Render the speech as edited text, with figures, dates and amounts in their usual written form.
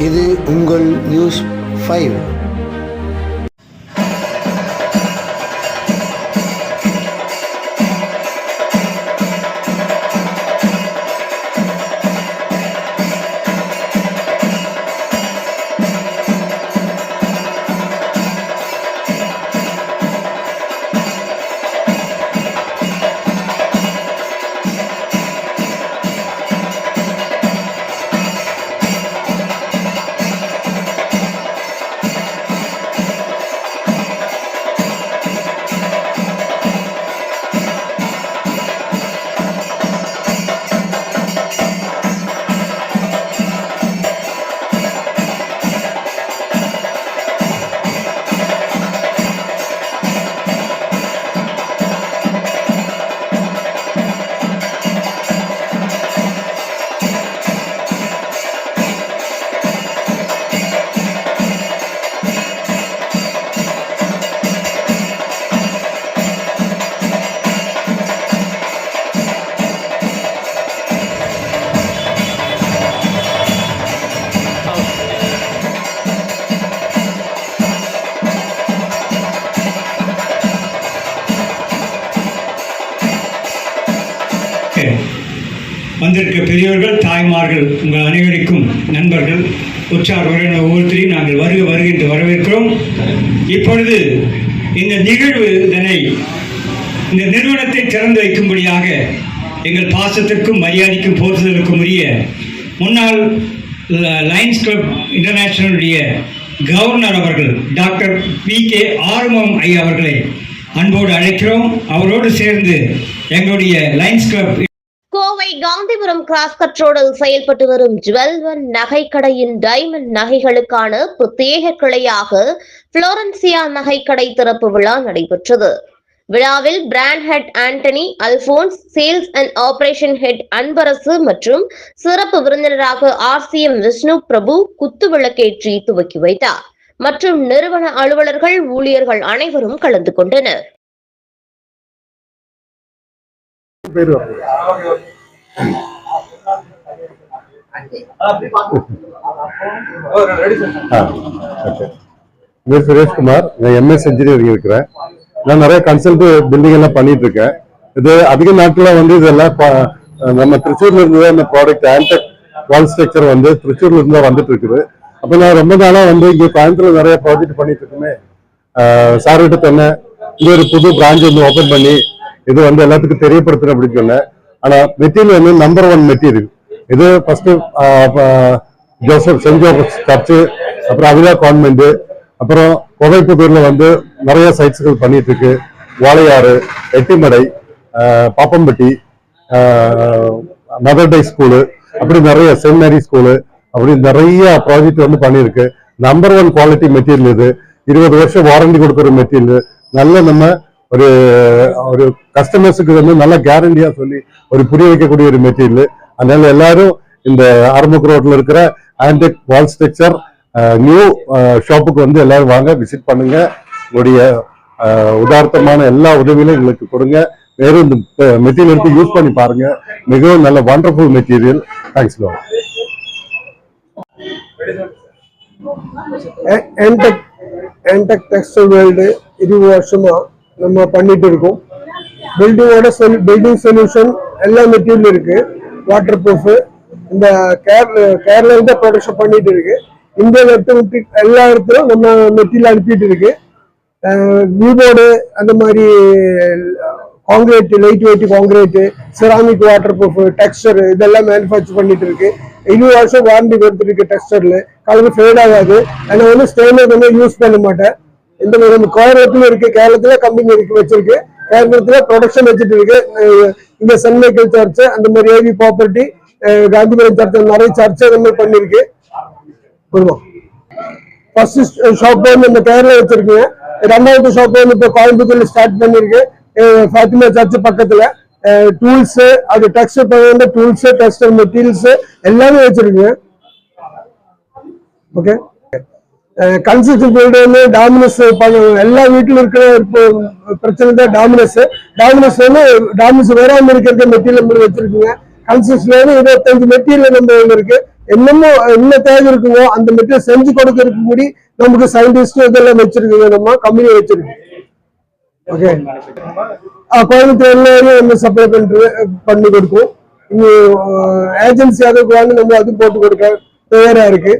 இது உங்கள் நியூஸ் 5. வந்திருக்க பெரியவர்கள், தாய்மார்கள், உங்கள் அனைவருக்கும் நண்பர்கள், உற்சாக உறவினர் ஒவ்வொருத்தரையும் நாங்கள் வருக என்று வரவேற்கிறோம். இப்பொழுது இந்த நிகழ்வு இந்த நிறுவனத்தை திறந்து வைக்கும்படியாக எங்கள் பாசத்திற்கும் மரியாதைக்கும் போற்றுதலுக்கும் உரிய முன்னாள் லயன்ஸ் கிளப் இன்டர்நேஷனலுடைய கவர்னர் அவர்கள் டாக்டர் PK ஆறுமுகம் ஐயா அவர்களை அன்போடு அழைக்கிறோம். அவரோடு சேர்ந்து எங்களுடைய Lions Club Kovai Gandhipuram cross கட்ரோடில் செயல்பட்டு வரும் ஜுவல்1 நகைக்கடையின் டைமண்ட் நகைகளுக்கான பிரத்யேக கிளையாக புளோரன்சியா நகைக்கடை திறப்பு விழா நடைபெற்றது. விழாவில் brand head Antony Alphonse, sales and operation head Anbarasu மற்றும் சிறப்பு விருந்தினராக RCM விஷ்ணு பிரபு குத்துவிளக்கேற்றி துவக்கி வைத்தார். மற்றும் நிறுவன அலுவலர்கள், ஊழியர்கள் அனைவரும் கலந்து கொண்டனர். சுரேஷ்குமார், நான் MS இன்ஜினியரிங் இருக்கிறேன். நான் நிறைய கன்சல்ட் பில்டிங் எல்லாம் பண்ணிட்டு இருக்கேன். இது அதிக நாட்கள் இதெல்லாம் நம்ம திருச்சூர்ல இருந்து இந்த ப்ராடக்ட் ஆன்டெக் வால் ஸ்ட்ரக்சர் திருச்சூர்ல இருந்து வந்துட்டு இருக்குது. அப்ப நான் ரொம்ப நாளா இங்க கோயம்புத்தூர்ல நிறைய ப்ராஜெக்ட் பண்ணிட்டு இருக்குமே, சார் கிட்ட சொன்னேன் இங்க ஒரு புது பிரான்ச் ஓபன் பண்ணி இது எல்லாத்துக்கும் தெரியப்படுத்தணும் அப்படின்னு சொன்னேன். ஆனா மெட்டீரியல் நம்பர் 1 மெட்டீரியல் இது. ஃபர்ஸ்ட் சென்ட் ஜோசப் சர்ச்சு, அப்புறம் அவிலா கான்வென்ட், அப்புறம் கோவைப்புதூர்ல நிறைய சைட்ஸ்கள் பண்ணிட்டு இருக்கு. Vazhaiyaru, Ettimadai, Pappampatti, mother day school, அப்படி நிறைய சென்ட் மேரி ஸ்கூலு, அப்படி நிறைய ப்ராஜெக்ட் பண்ணிருக்கு. நம்பர் 1 குவாலிட்டி மெட்டீரியல் இது. 20 வருஷம் வாரண்டி கொடுக்குற மெட்டீரியல். நல்ல நம்ம ஒரு கஸ்டமர்ஸுக்கு நல்ல கேரண்டியா சொல்லி புரிய வைக்கக்கூடிய ஒரு மெட்டீரியல். அதனால எல்லாரும் இந்த ஆரம்பக் ரோட்ல இருக்கிற ஆன்டெக் வால் ஸ்ட்ரக்சர் நியூ ஷாப்புக்கு எல்லாரும் வாங்க, விசிட் பண்ணுங்க. உங்களுடைய உதார்த்தமான எல்லா உதவியிலும் எங்களுக்கு கொடுங்க. வேறும் இந்த மெட்டீரியல் எடுத்து யூஸ் பண்ணி பாருங்க. மிகவும் நல்ல wonderful material. Thanks. Antech textile world 20 வருஷமா நம்ம பண்ணிட்டு இருக்கோம். பில்டிங் சொல்யூஷன் எல்லா மெட்டீரியல் இருக்கு. வாட்டர் ப்ரூஃப் இந்த கேரளா இருந்து ப்ரொடக்ஷன் பண்ணிட்டு இருக்கு. இந்தியா எடுத்து எல்லா இடத்துலும் நம்ம மெட்டீரியல் அனுப்பிட்டு இருக்கு. வியூபோர்டு, அந்த மாதிரி concrete, light weight concrete, ceramic, water proof, Dexter இதெல்லாம் மேனுஃபேக்சர் பண்ணிட்டு இருக்கு. 20 வருஷம் வாரண்டி கொடுத்துட்டு இருக்கு. டெக்ஸ்டர்ல கலந்து ஃபேட் ஆகாது. ஆனா ஸ்டெயினர் யூஸ் பண்ண மாட்டேன். இந்த நம்ம கோயம்புத்தூர்ல இருக்கு, கேரளத்துல கம்பெனி வச்சிருக்கு, கேரளத்துல ப்ரொடக்ஷன் வச்சுட்டு இருக்கு. இங்க சென்ட் மைக்கேல் சர்ச், அந்த மாதிரி AV ப்ராப்பர்ட்டி, காந்திபுரம் சர்ச், நிறைய சர்ச்சை நம்ம பண்ணிருக்கு. ஃபர்ஸ்ட் ஷாப் நம்ம கேரளா வச்சிருக்கீங்க. 2வது ஷாப் இப்ப கோயம்புத்தூர்ல ஸ்டார்ட் பண்ணிருக்கு. ஃபாத்திமா சர்ச் பக்கத்துல டூல்ஸ், அது டெக்ஸ்டைல் டூல்ஸ், டெக்ஸ்டைல் மெட்டீரியல்ஸ் எல்லாமே வச்சிருக்கீங்க. ஓகே, கன்ஸ்ட்ரக்ஷன் ஃபீல்டு டாமினஸ் எல்லா வீட்டிலும் இருக்கிற பிரச்சனை தான். டாமினஸ் வராமல் இருக்கிற மெட்டீரியல் வச்சிருக்கீங்க. கன்ஸ்ட்ரக்ஷன்ல 25 மெட்டீரியல் நம்ம இருக்கு. என்னமோ என்ன தேவை இருக்குமோ அந்த மெட்டீரியல் செஞ்சு கொடுக்கறதுக்கு கூடி நமக்கு சயின்டிஸ்ட் இதெல்லாம் வச்சிருக்குங்க, நம்ம கம்பெனி வச்சிருக்கு. ஓகே, கோயம்புத்தூர்ல நம்ம சப்ளை பண்ணி கொடுக்கும். ஏஜென்சி அதுக்கு வாங்கி நம்ம அது போட்டு கொடுக்க தயாரா இருக்கு.